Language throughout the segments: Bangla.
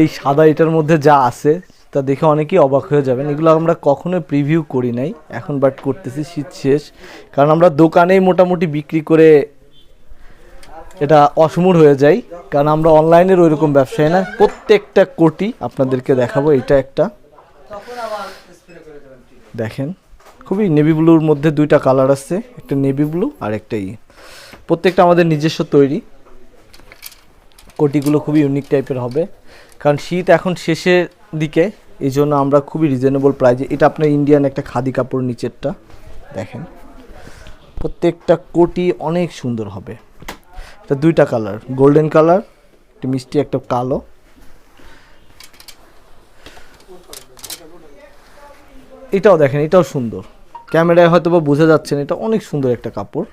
এই সাদা এটার মধ্যে যা আছে তা দেখে অনেকেই অবাক হয়ে যাবেন। এগুলো আমরা কখনোই প্রিভিউ করি নাই, এখন বাট করতেছি শীত শেষ, কারণ আমরা দোকানেই মোটামুটি বিক্রি করে এটা অসমুর হয়ে যায়, কারণ আমরা অনলাইনের ওইরকম ব্যবসায়ী না। প্রত্যেকটা কোটি আপনাদেরকে দেখাবো। এটা একটা দেখেন, খুবই নেভি ব্লুর মধ্যে দুইটা কালার আছে, একটা নেভি ব্লু আর একটা প্রত্যেকটা আমাদের নিজস্ব তৈরি। কোটিগুলো খুবই ইউনিক টাইপের হবে, কারণ শীত এখন শেষের দিকে, এই জন্য আমরা খুবই রিজনেবল প্রাইজে। এটা আপনার ইন্ডিয়ান একটা খাদি কাপড়, নিচেরটা দেখেন, প্রত্যেকটা কোটি অনেক সুন্দর হবে। এটা দুইটা কালার, গোল্ডেন কালার, একটা মিষ্টি, একটা কালো। এটাও দেখেন, এটাও সুন্দর, ক্যামেরায় হয়তো বা বোঝা যাচ্ছে না, এটা অনেক সুন্দর একটা কাপড়।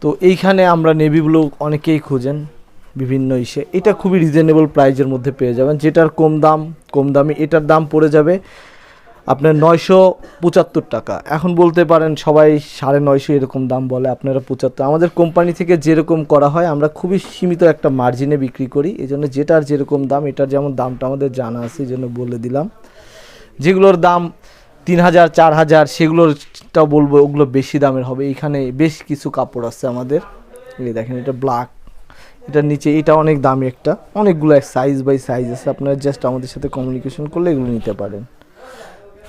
তো এইখানে আমরা নেভি ব্লু অনেকেই খুঁজেন বিভিন্ন ইসে, এটা খুবই রিজনেবল প্রাইজের মধ্যে পেয়ে যাবেন। যেটার কম দামি এটার দাম পড়ে যাবে আপনার 975 টাকা। এখন বলতে পারেন সবাই 950 এরকম দাম বলে, আপনারা 75। আমাদের কোম্পানি থেকে যেরকম করা হয়, আমরা খুবই সীমিত একটা মার্জিনে বিক্রি করি, এই জন্য যেটার যেরকম দাম, এটার যেমন দামটা আমাদের জানা আছে, এই জন্য বলে দিলাম। যেগুলোর দাম 3000 4000 সেগুলোরটাও বলবো, ওগুলো বেশি দামের হবে। এইখানে বেশ কিছু কাপড় আছে আমাদের, এই দেখেন, এটা ব্ল্যাক, এটার নিচে এটা অনেক দামি, একটা অনেকগুলো সাইজ বাই সাইজ আছে, আপনারা জাস্ট আমাদের সাথে কমিউনিকেশন করলে এগুলো নিতে পারেন।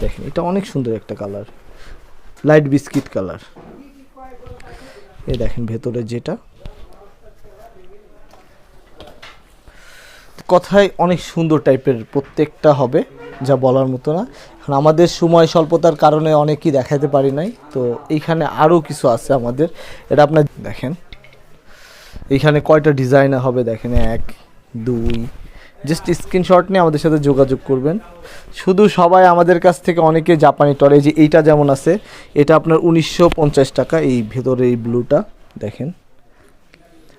দেখেন, এটা অনেক সুন্দর একটা কালার, লাইট বিস্কিট কালার। এই দেখেন ভেতরে যেটা, কথায় অনেক সুন্দর টাইপের প্রত্যেকটা হবে, যা বলার মতো না। এখন আমাদের সময় স্বল্পতার কারণে অনেকই দেখাতে পারি নাই, তো এইখানে আরও কিছু আছে আমাদের। এটা আপনার দেখেন, এইখানে কয়টা ডিজাইন হবে দেখেন, 1 2, জাস্ট স্ক্রিনশট নিয়ে আমাদের সাথে যোগাযোগ করবেন। শুধু সবাই আমাদের কাছ থেকে অনেকে জাপানি টরে, যে এইটা যেমন আছে, এটা আপনার 1950 টাকা। এই ভেতরে এই ব্লুটা দেখেন,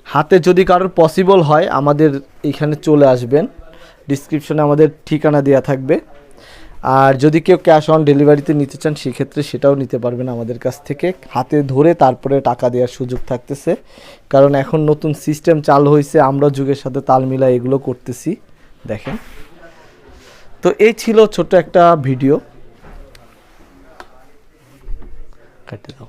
হাতে যদি কারোর পসিবল হয় আমাদের এইখানে চলে আসবেন, ডিসক্রিপশনে আমাদের ঠিকানা দেওয়া থাকবে। আর যদি কেউ ক্যাশ অন ডেলিভারিতে নিতে চান, সেক্ষেত্রে সেটাও নিতে পারবেন আমাদের কাছ থেকে, হাতে ধরে তারপরে টাকা দেওয়ার সুযোগ থাকতেছে, কারণ এখন নতুন সিস্টেম চালু হয়েছে, আমরা যুগের সাথে তাল মিলাই এগুলো করতেছি। দেখেন, তো এই ছিল ছোট্ট একটা ভিডিও, কাটে দাও।